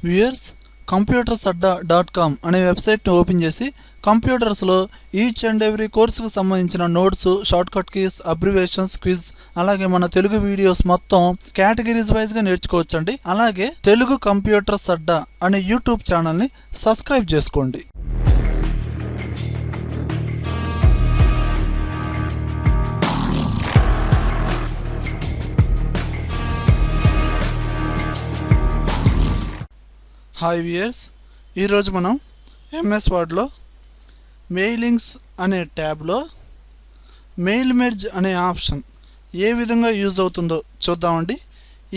Viewers, computersadda.com అనే వెబ్సైట్ని open చేసి కంప్యూటర్స్లో ఈచ్ అండ్ ఎవ్రీ కోర్సుకు సంబంధించిన notes, shortcut keys, abbreviations, quiz, అలాగే మన తెలుగు వీడియోస్ మొత్తం కేటగిరీస్ వైజ్గా నేర్చుకోవచ్చండి. అలాగే తెలుగు కంప్యూటర్స్ అడ్డా అనే యూట్యూబ్ ఛానల్ని సబ్స్క్రైబ్ చేసుకోండి. హాయ్ వ్యూయర్స్, ఈరోజు మనం ఎంఎస్ వర్డ్లో మెయిలింగ్స్ అనే ట్యాబ్లో మెయిల్ మెర్జ్ అనే ఆప్షన్ ఏ విధంగా యూజ్ అవుతుందో చూద్దామండి.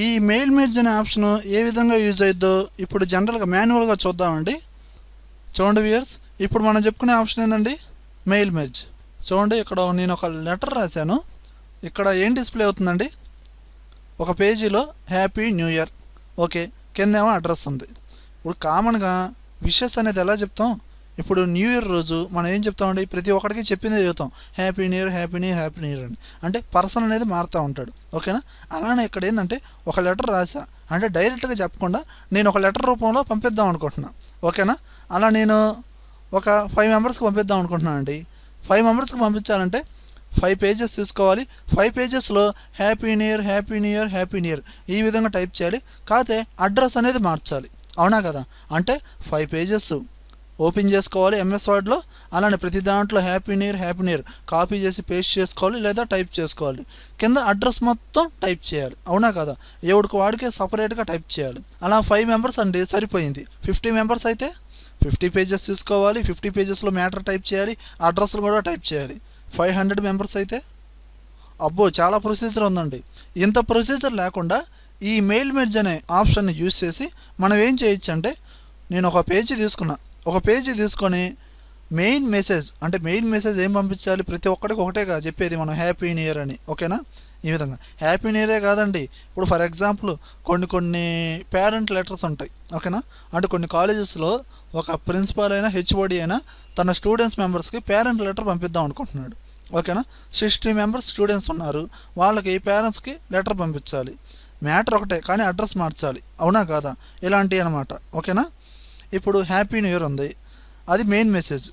ఈ మెయిల్ మెర్జ్ అనే ఆప్షన్ ఏ విధంగా యూజ్ అవుతుందో ఇప్పుడు జనరల్గా మాన్యువల్గా చూద్దామండి. చూడండి వ్యూయర్స్, ఇప్పుడు మనం చెప్పుకునే ఆప్షన్ ఏంటండి, మెయిల్ మెర్జ్. చూడండి, ఇక్కడ నేను ఒక లెటర్ రాశాను. ఇక్కడ ఏం డిస్ప్లే అవుతుందండి, ఒక పేజీలో హ్యాపీ న్యూ ఇయర్, ఓకే, కిందేమో అడ్రస్ ఉంది. ఇప్పుడు కామన్గా విషెస్ అనేది ఎలా చెప్తాం, ఇప్పుడు న్యూ ఇయర్ రోజు మనం ఏం చెప్తామండి, ప్రతి ఒక్కడికి చెప్పిందే చెప్తాం, happy new year, happy new year, happy new year అని. అంటే పర్సన్ అనేది మారుతూ ఉంటాడు, ఓకేనా. అలానే ఇక్కడ ఏంటంటే ఒక లెటర్ రాసా అంటే డైరెక్ట్గా చెప్పకుండా నేను ఒక లెటర్ రూపంలో పంపిద్దాం అనుకుంటున్నా, ఓకేనా. అలా నేను ఒక 5 మెంబర్స్కి పంపిద్దాం అనుకుంటున్నాను అండి. 5 మెంబర్స్కి పంపించాలంటే 5 పేజెస్ తీసుకోవాలి. 5 పేజెస్లో happy new year, happy new year, happy new year ఈ విధంగా టైప్ చేయాలి. కాకపోతే అడ్రస్ అనేది మార్చాలి, అవునా కదా. అంటే 5 పేజెస్ ఓపెన్ చేసుకోవాలి ఎంఎస్ వర్డ్లో. అలానే ప్రతి దాంట్లో happy new year, happy new year copy చేసి పేస్ట్ చేసుకోవాలి లేదా టైప్ చేసుకోవాలి. కింద అడ్రస్ మొత్తం టైప్ చేయాలి, అవునా కదా. ఎవడికి వాడికే సపరేట్గా టైప్ చేయాలి. అలా 5 మెంబర్స్ అండి సరిపోయింది. 50 మెంబర్స్ అయితే 50 పేజెస్ తీసుకోవాలి. 50 పేజెస్లో మ్యాటర్ టైప్ చేయాలి, అడ్రస్లు కూడా టైప్ చేయాలి. 500 మెంబర్స్ అయితే అబ్బో చాలా ప్రొసీజర్ ఉందండి. ఇంత ప్రొసీజర్ లేకుండా ఈ మెయిల్ మెర్జ్ అనే ఆప్షన్ని యూజ్ చేసి మనం ఏం చేయొచ్చు అంటే, నేను ఒక పేజీ తీసుకొని మెయిన్ మెసేజ్ అంటే మెయిన్ మెసేజ్ ఏం పంపించాలి, ప్రతి ఒక్కడికి ఒకటేగా చెప్పేది మనం హ్యాపీ న్యూ ఇయర్ అని, ఓకేనా. ఈ విధంగా హ్యాపీ న్యూ ఇయరే కాదండి, ఇప్పుడు ఫర్ ఎగ్జాంపుల్ కొన్ని పేరెంట్ లెటర్స్ ఉంటాయి, ఓకేనా. అంటే కొన్ని కాలేజెస్లో ఒక ప్రిన్సిపాల్ అయినా హెచ్ఓడి అయినా తన స్టూడెంట్స్ మెంబర్స్కి పేరెంట్ లెటర్ పంపిద్దాం అనుకుంటున్నాడు, ఓకేనా. 60 మెంబర్స్ స్టూడెంట్స్ ఉన్నారు, వాళ్ళకి పేరెంట్స్కి లెటర్ పంపించాలి. మ్యాటర్ ఒకటే కానీ అడ్రస్ మార్చాలి, అవునా కాదా. ఇలాంటివి అనమాట, ఓకేనా. ఇప్పుడు హ్యాపీ న్యూ ఇయర్ ఉంది, అది మెయిన్ మెసేజ్.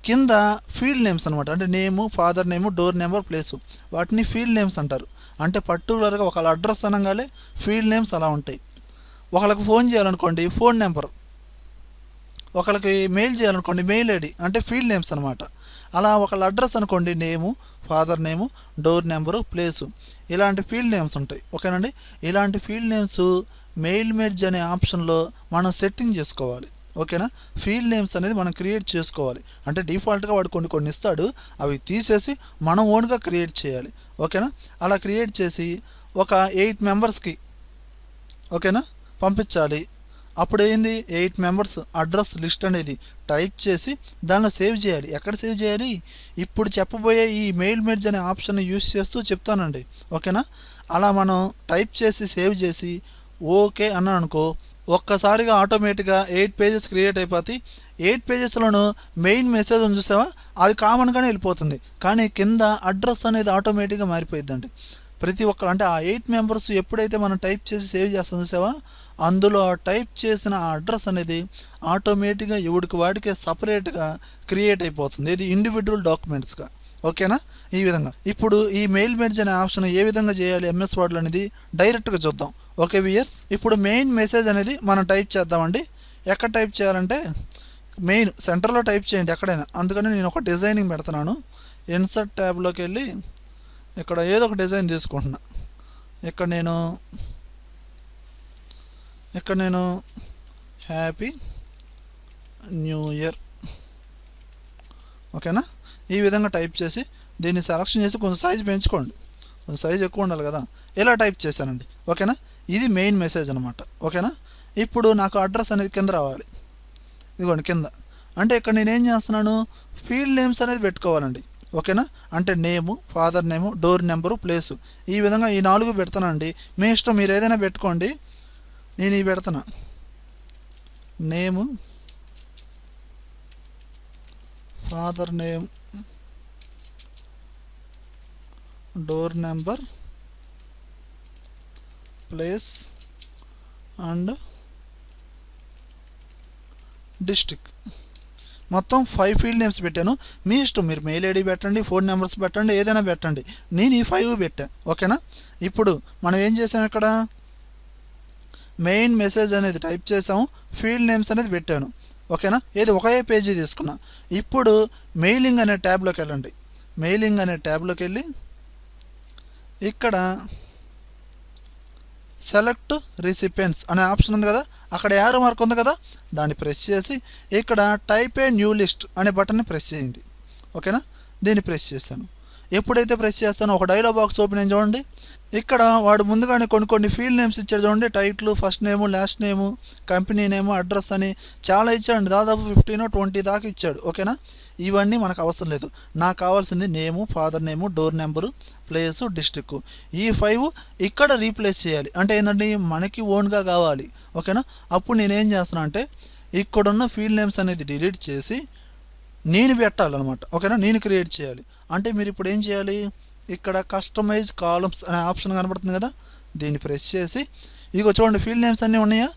కింద ఫీల్డ్ నేమ్స్ అనమాట, అంటే name, father name, door number, place, వాటిని ఫీల్డ్ నేమ్స్ అంటారు. అంటే పర్టికులర్గా ఒకళ్ళ అడ్రస్ అనగానే ఫీల్డ్ నేమ్స్ అలా ఉంటాయి. ఒకళ్ళకి ఫోన్ చేయాలనుకోండి ఫోన్ నెంబర్, ఒకళ్ళకి మెయిల్ చేయాలనుకోండి మెయిల్ ఐడి, అంటే ఫీల్డ్ నేమ్స్ అనమాట. అలా ఒకళ్ళ అడ్రస్ అనుకోండి name, father name, door number, place, ఇలాంటి ఫీల్డ్ నేమ్స్ ఉంటాయి, ఓకేనండి. ఇలాంటి ఫీల్డ్ నేమ్స్ మెయిల్ మెర్జ్ అనే ఆప్షన్లో మనం సెట్టింగ్ చేసుకోవాలి, ఓకేనా. ఫీల్డ్ నేమ్స్ అనేది మనం క్రియేట్ చేసుకోవాలి. అంటే డిఫాల్ట్గా వాడు కొన్ని ఇస్తాడు, అవి తీసేసి మనం ఓన్గా క్రియేట్ చేయాలి, ఓకేనా. అలా క్రియేట్ చేసి ఒక 8 మెంబర్స్కి, ఓకేనా, పంపించాలి. అప్పుడు ఏంది, 8 మెంబర్స్ అడ్రస్ లిస్ట్ అనేది టైప్ చేసి దానిలో సేవ్ చేయాలి. ఎక్కడ సేవ్ చేయాలి, ఇప్పుడు చెప్పబోయే ఈ మెయిల్ మెర్జ్ అనే ఆప్షన్ యూస్ చేస్తూ చెప్తానండి, ఓకేనా. అలా మనం టైప్ చేసి సేవ్ చేసి ఓకే అన్నాను అనుకో, ఒక్కసారిగా ఆటోమేటిక్గా 8 పేజెస్ క్రియేట్ అయిపోతాయి. 8 పేజెస్లోనూ మెయిన్ మెసేజ్ ఉంది చూసావా, అది కామన్గానే వెళ్ళిపోతుంది. కానీ కింద అడ్రస్ అనేది ఆటోమేటిక్గా మారిపోయిద్దండి. ప్రతి ఒక్కరు అంటే ఆ 8 మెంబర్స్ ఎప్పుడైతే మనం టైప్ చేసి సేవ్ చేస్తాం చూసావా, అందులో టైప్ చేసిన ఆ అడ్రస్ అనేది ఆటోమేటిక్గా ఎవడికి వాడికే సపరేట్గా క్రియేట్ అయిపోతుంది, ఇది ఇండివిజువల్ డాక్యుమెంట్స్గా, ఓకేనా. ఈ విధంగా ఇప్పుడు ఈ మెయిల్ మెర్జ్ అనే ఆప్షన్ ఏ విధంగా చేయాలి ఎంఎస్ వర్డ్లో అనేది డైరెక్ట్గా చూద్దాం, ఓకే వ్యూయర్స్. ఇప్పుడు మెయిన్ మెసేజ్ అనేది మనం టైప్ చేద్దామండి. ఎక్కడ టైప్ చేయాలంటే మెయిన్ సెంటర్లో టైప్ చేయండి ఎక్కడైనా. అందుకని నేను ఒక డిజైనింగ్ పెడుతున్నాను. ఇన్సర్ట్ ట్యాబ్లోకి వెళ్ళి ఇక్కడ ఏదో ఒక డిజైన్ తీసుకుంటున్నా. ఇక్కడ నేను హ్యాపీ న్యూ ఇయర్, ఓకేనా, ఈ విధంగా టైప్ చేసి దీన్ని సెలక్షన్ చేసి కొంచెం సైజ్ పెంచుకోండి, కొంచెం సైజ్ ఎక్కువ ఉండాలి కదా. ఇలా టైప్ చేశానండి, ఓకేనా. ఇది మెయిన్ మెసేజ్ అనమాట, ఓకేనా. ఇప్పుడు నాకు అడ్రస్ అనేది కింద రావాలి, ఇదిగోండి కింద. అంటే ఇక్కడ నేనేం చేస్తున్నాను, ఫీల్డ్ నేమ్స్ అనేది పెట్టుకోవాలండి, ఓకేనా. అంటే name, father name, door number, place, ఈ విధంగా ఈ 4 పెడతానండి. మీ ఇష్టం, మీరు ఏదైనా పెట్టుకోండి. నేను ఇవి పెడతాను, name, father name, door number, place and district. మొత్తం 5 ఫీల్డ్ నేమ్స్ పెట్టాను. మీ ఇష్టం, మీరు మెయిల్ ఐడి పెట్టండి, ఫోన్ నెంబర్స్ పెట్టండి, ఏదైనా పెట్టండి. నేను ఈ 5 పెట్టా. ఓకేనా. ఇప్పుడు మనం ఏం చేసాం, ఇక్కడ మెయిన్ మెసేజ్ అనేది టైప్ చేసాము, ఫీల్డ్ నేమ్స్ అనేది పెట్టాను. ఓకేనా. ఏది ఒకే పేజీ తీసుకున్నా. ఇప్పుడు మెయిలింగ్ అనే ట్యాబ్లోకి వెళ్ళండి. మెయిలింగ్ అనే ట్యాబ్లోకి వెళ్ళి ఇక్కడ సెలెక్ట్ రిసిపియెంట్స్ అనే ఆప్షన్ ఉంది కదా, అక్కడ యారో మార్క్ ఉంది కదా, దాన్ని ప్రెస్ చేసి ఇక్కడ టైప్ ఏ న్యూ లిస్ట్ అనే బటన్ని ప్రెస్ చేయండి. ఓకేనా. దీన్ని ప్రెస్ చేశాను. ఎప్పుడైతే ప్రెస్ చేస్తానో ఒక డైలాగ్ బాక్స్ ఓపెన్ అయింది చూడండి. ఇక్కడ వాడు ముందుగానే కొన్ని ఫీల్డ్ నేమ్స్ ఇచ్చాడు చూడండి. టైటిల్, ఫస్ట్ నేము, లాస్ట్ నేము, కంపెనీ నేము, అడ్రస్ అని చాలా ఇచ్చాడు. దాదాపు 15-20 దాకా ఇచ్చాడు. ఓకేనా. ఇవన్నీ మనకు అవసరం లేదు. నాకు కావాల్సింది name, father name, door number, place, district. ఈ 5 ఇక్కడ రీప్లేస్ చేయాలి. అంటే ఏంటంటే మనకి ఓన్గా కావాలి. ఓకేనా. అప్పుడు నేనేం చేస్తున్నా అంటే ఇక్కడున్న ఫీల్డ్ నేమ్స్ అనేది డిలీట్ చేసి నేను పెట్టాలన్నమాట. ఓకేనా. నేను క్రియేట్ చేయాలి. అంటే మీరు ఇప్పుడు ఏం చేయాలి, ఇక్కడ కస్టమైజ్ కాలమ్స్ అనే ఆప్షన్ కనబడుతుంది కదా, దీన్ని ప్రెస్ చేసి ఇగో చూడండి ఫీల్డ్ నేమ్స్ అన్నీ ఉన్నాయా,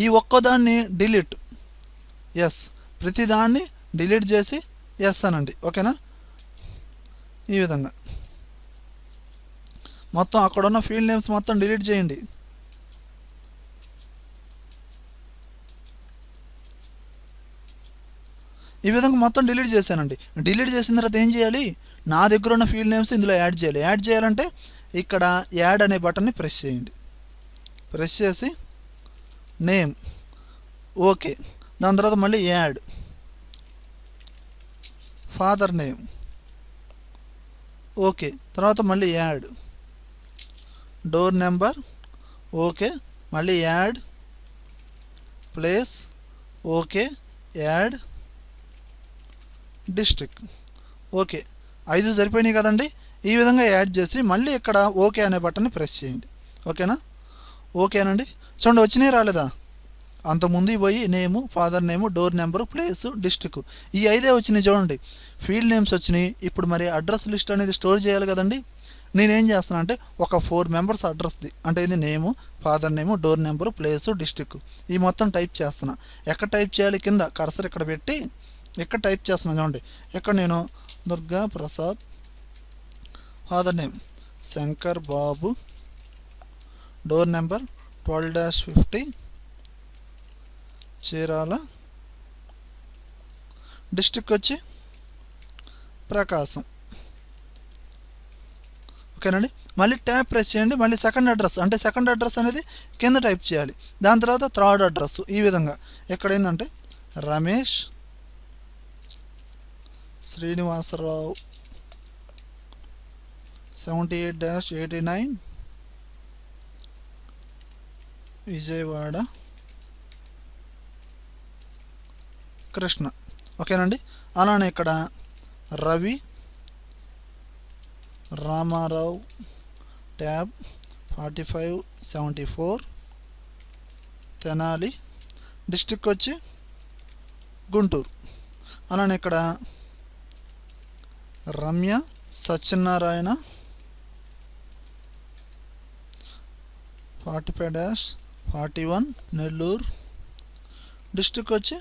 ఈ ఒక్కదాన్ని డిలీట్, ఎస్, ప్రతిదాన్ని డిలీట్ చేసి ఎస్ అనండి. ఓకేనా. ఈ విధంగా మొత్తం అక్కడ ఉన్న ఫీల్డ్ నేమ్స్ మొత్తం డిలీట్ చేయండి. ఈ విధంగా మొత్తం డిలీట్ చేశానండి. డిలీట్ చేసిన తర్వాత ఏం చేయాలి, నా దగ్గర ఉన్న ఫీల్డ్ నేమ్స్ ఇందులో యాడ్ చేయాలి. యాడ్ చేయాలంటే ఇక్కడ యాడ్ అనే బటన్ని ప్రెస్ చేయండి. ప్రెస్ చేసి నేమ్, ఓకే, దాని తర్వాత మళ్ళీ యాడ్, ఫాదర్ నేమ్, ఓకే, తర్వాత మళ్ళీ యాడ్, డోర్ నెంబర్, ఓకే, మళ్ళీ add, place, okay, add, district, okay. 5 సరిపోయినాయి కదండి. ఈ విధంగా యాడ్ చేసి మళ్ళీ ఇక్కడ ఓకే అనే బటన్ని ప్రెస్ చేయండి. ఓకేనా. ఓకేనండి. చూడండి వచ్చినాయి రాలేదా, అంతకుముందు పోయి name, father name, door number, place, district, ఈ 5 వచ్చినాయి చూడండి. ఫీల్డ్ నేమ్స్ వచ్చినాయి. ఇప్పుడు మరి అడ్రస్ లిస్ట్ అనేది స్టోర్ చేయాలి కదండి. నేనేం చేస్తున్నా అంటే ఒక 4 మెంబర్స్ అడ్రస్ది, అంటే ఇది name, father name, door number, place, district, ఈ మొత్తం టైప్ చేస్తున్నా. ఎక్కడ టైప్ చేయాలి, కింద కర్సర్ ఇక్కడ పెట్టి ఇక్కడ టైప్ చేస్తున్నాను చూడండి. ఇక్కడ నేను దుర్గా ప్రసాద్, ఫాదర్ నేమ్ శంకర్ బాబు, డోర్ నెంబర్ 12-50 చీరాల, డిస్ట్రిక్ట్ వచ్చి ప్రకాశం. ఓకేనండి. మళ్ళీ ట్యాబ్ ప్రెస్ చేయండి. మళ్ళీ సెకండ్ అడ్రస్, అంటే సెకండ్ అడ్రస్ అనేది కింద టైప్ చేయాలి. దాని తర్వాత థర్డ్ అడ్రస్ ఈ విధంగా ఇక్కడ ఏంటంటే రమేష్ శ్రీనివాసరావు 78-89 విజయవాడ కృష్ణ. ఓకేనండి. అలానే ఇక్కడ రవి రామారావు ట్యాబ్ 45-74 తెనాలి, డిస్ట్రిక్ట్ వచ్చి గుంటూరు. అలానే ఇక్కడ రమ్య సత్యనారాయణ 45-41 నెల్లూరు, డిస్ట్రిక్ట్ వచ్చి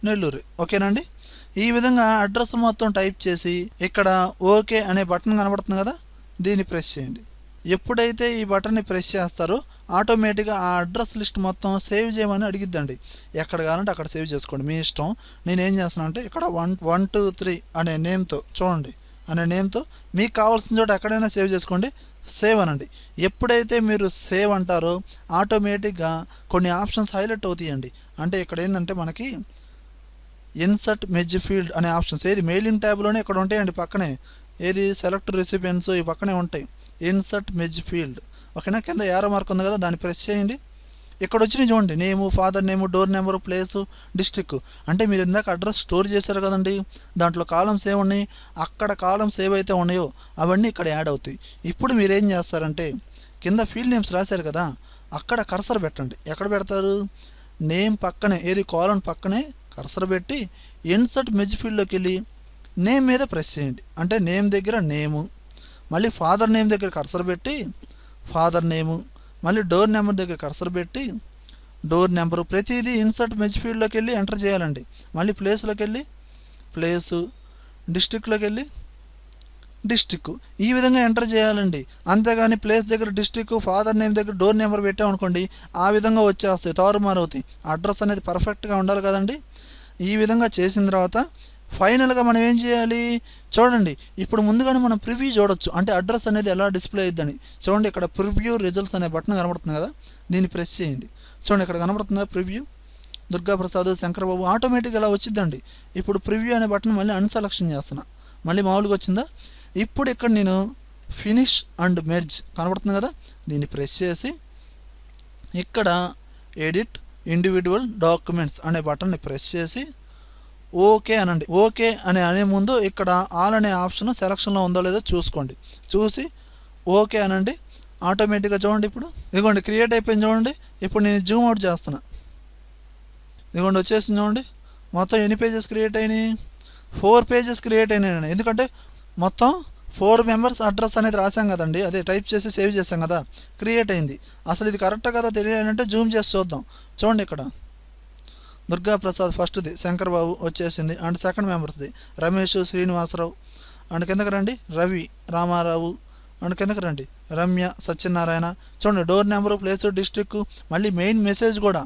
నెల్లూరు. ఓకేనండి. ఈ విధంగా అడ్రస్ మొత్తం టైప్ చేసి ఇక్కడ ఓకే అనే బటన్ కనబడుతుంది కదా, దీన్ని ప్రెస్ చేయండి. ఎప్పుడైతే ఈ బటన్ని ప్రెస్ చేస్తారో ఆటోమేటిక్గా ఆ అడ్రస్ లిస్ట్ మొత్తం సేవ్ చేయమని అడిగిద్దండి. ఎక్కడ కావాలంటే అక్కడ సేవ్ చేసుకోండి, మీ ఇష్టం. నేనేం చేస్తున్నా అంటే ఇక్కడ 123 అనే నేమ్తో చూడండి, అనే నేమ్తో మీకు కావాల్సిన చోట ఎక్కడైనా సేవ్ చేసుకోండి. సేవ్ అనండి. ఎప్పుడైతే మీరు సేవ్ అంటారో ఆటోమేటిక్గా కొన్ని ఆప్షన్స్ హైలైట్ అవుతాయండి. అంటే ఇక్కడ ఏంటంటే మనకి ఇన్సర్ట్ మెజ్ ఫీల్డ్ అనే ఆప్షన్స్ ఏది మెయిలింగ్ ట్యాబ్లోనే ఇక్కడ ఉంటాయండి. పక్కనే ఏది సెలెక్ట్ రెసిపియెంట్స్ ఈ పక్కనే ఉంటాయి. Insert merge field. ఓకేనా. కింద యారో మార్క్ ఉంది కదా, దాన్ని ప్రెస్ చేయండి. ఇక్కడ వచ్చినాయి చూడండి, name, father name, door number, place, district. అంటే మీరు ఇందాక అడ్రస్ స్టోర్ చేశారు కదండి, దాంట్లో కాలమ్స్ ఏమున్నాయి, అక్కడ కాలమ్స్ ఏవైతే ఉన్నాయో అవన్నీ ఇక్కడ యాడ్ అవుతాయి. ఇప్పుడు మీరు ఏం చేస్తారంటే కింద ఫీల్డ్ నేమ్స్ రాశారు కదా, అక్కడ కర్సర్ పెట్టండి. ఎక్కడ పెడతారు, నేమ్ పక్కనే ఏది కాలమ్ పక్కనే కర్సర్ పెట్టి ఇన్సర్ట్ మెజ్ ఫీల్డ్లోకి వెళ్ళి నేమ్ మీద ప్రెస్ చేయండి. అంటే నేమ్ దగ్గర నేము, మళ్ళీ ఫాదర్ నేమ్ దగ్గర కర్సర్ పెట్టి ఫాదర్ నేము, మళ్ళీ డోర్ నెంబర్ దగ్గర కర్సర్ పెట్టి డోర్ నెంబరు ప్రతిదీ ఇన్సర్ట్ మెజ్ ఫీల్డ్లోకి వెళ్ళి ఎంటర్ చేయాలండి. మళ్ళీ ప్లేస్లోకి వెళ్ళి ప్లేసు, డిస్ట్రిక్ట్లోకి వెళ్ళి డిస్ట్రిక్ట్, ఈ విధంగా ఎంటర్ చేయాలండి. అంతేగాని ప్లేస్ దగ్గర డిస్ట్రిక్ట్, ఫాదర్ నేమ్ దగ్గర డోర్ నెంబర్ పెట్టామనుకోండి ఆ విధంగా వచ్చేస్తాయి, తారుమారు అవుతాయి. అడ్రస్ అనేది పర్ఫెక్ట్గా ఉండాలి కదండి. ఈ విధంగా చేసిన తర్వాత ఫైనల్గా మనం ఏం చేయాలి చూడండి. ఇప్పుడు ముందుగానే మనం ప్రివ్యూ చూడొచ్చు, అంటే అడ్రస్ అనేది ఎలా డిస్ప్లే అయ్యిద్దని. చూడండి ఇక్కడ ప్రివ్యూ రిజల్ట్స్ అనే బటన్ కనబడుతుంది కదా, దీన్ని ప్రెస్ చేయండి. చూడండి ఇక్కడ కనబడుతుందా ప్రివ్యూ, దుర్గాప్రసాద్, శంకరబాబు ఆటోమేటిక్గా ఇలా వచ్చిందండి. ఇప్పుడు ప్రివ్యూ అనే బటన్ మళ్ళీ అన్సెలెక్షన్ చేస్తున్నా, మళ్ళీ మామూలుగా వచ్చిందా. ఇప్పుడు ఇక్కడ నేను ఫినిష్ అండ్ మెర్జ్ కనబడుతుంది కదా, దీన్ని ప్రెస్ చేసి ఇక్కడ ఎడిట్ ఇండివిజువల్ డాక్యుమెంట్స్ అనే బటన్ని ప్రెస్ చేసి ఓకే అనండి. ఓకే అనే ముందు ఇక్కడ ఆల్ అనే ఆప్షన్ సెలక్షన్లో ఉందో లేదో చూసుకోండి, చూసి ఓకే అనండి. ఆటోమేటిక్గా చూడండి ఇప్పుడు ఇదిగోండి క్రియేట్ అయిపోయింది చూడండి. ఇప్పుడు నేను జూమ్ అవుట్ చేస్తున్నా, ఇదిగోండి వచ్చేసింది చూడండి. మొత్తం ఎన్ని పేజెస్ క్రియేట్ అయినాయి, 4 పేజెస్ క్రియేట్ అయినాయి. ఎందుకంటే మొత్తం 4 మెంబర్స్ అడ్రస్ అనేది రాసాం కదండి, అదే టైప్ చేసి సేవ్ చేసాం కదా, క్రియేట్ అయింది. అసలు ఇది కరెక్టా కదా తెలియాలంటే జూమ్ చేసి చూద్దాం. చూడండి ఇక్కడ దుర్గాప్రసాద్ ఫస్ట్ది, శంకర్బాబు వచ్చేసింది, అండ్ సెకండ్ మెంబర్స్ది రమేష్, శ్రీనివాసరావు, అండ్ కిందకి రండి రవి, రామారావు, అండ్ కిందకి రండి రమ్య, సత్యనారాయణ. చూడండి డోర్ నెంబరు, ప్లేసు, డిస్ట్రిక్ట్, మళ్ళీ మెయిన్ మెసేజ్ కూడా.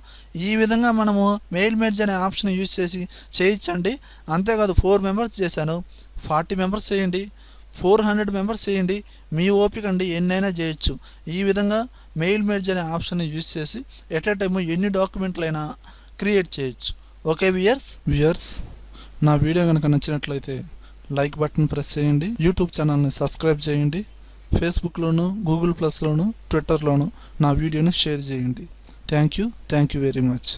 ఈ విధంగా మనము మెయిల్ మెర్జ్ అనే ఆప్షన్ యూజ్ చేసి చేయొచ్చండి. అంతేకాదు 4 మెంబర్స్ చేశాను, 40 మెంబర్స్ చేయండి, 400 మెంబర్స్ చేయండి, మీ ఓపిక అండి, ఎన్నైనా చేయొచ్చు. ఈ విధంగా మెయిల్ మెర్జ్ అనే ఆప్షన్ యూజ్ చేసి ఎట్ ఏ టైము ఎన్ని డాక్యుమెంట్లైనా క్రియేట్ చేయొచ్చు. ఓకే వ్యూయర్స్, నా వీడియో కనుక నచ్చినట్లయితే లైక్ బటన్ ప్రెస్ చేయండి, యూట్యూబ్ ఛానల్ని సబ్స్క్రైబ్ చేయండి, ఫేస్బుక్లోను, గూగుల్ ప్లస్లోను, ట్విట్టర్లోను నా వీడియోని షేర్ చేయండి. Thank you very much.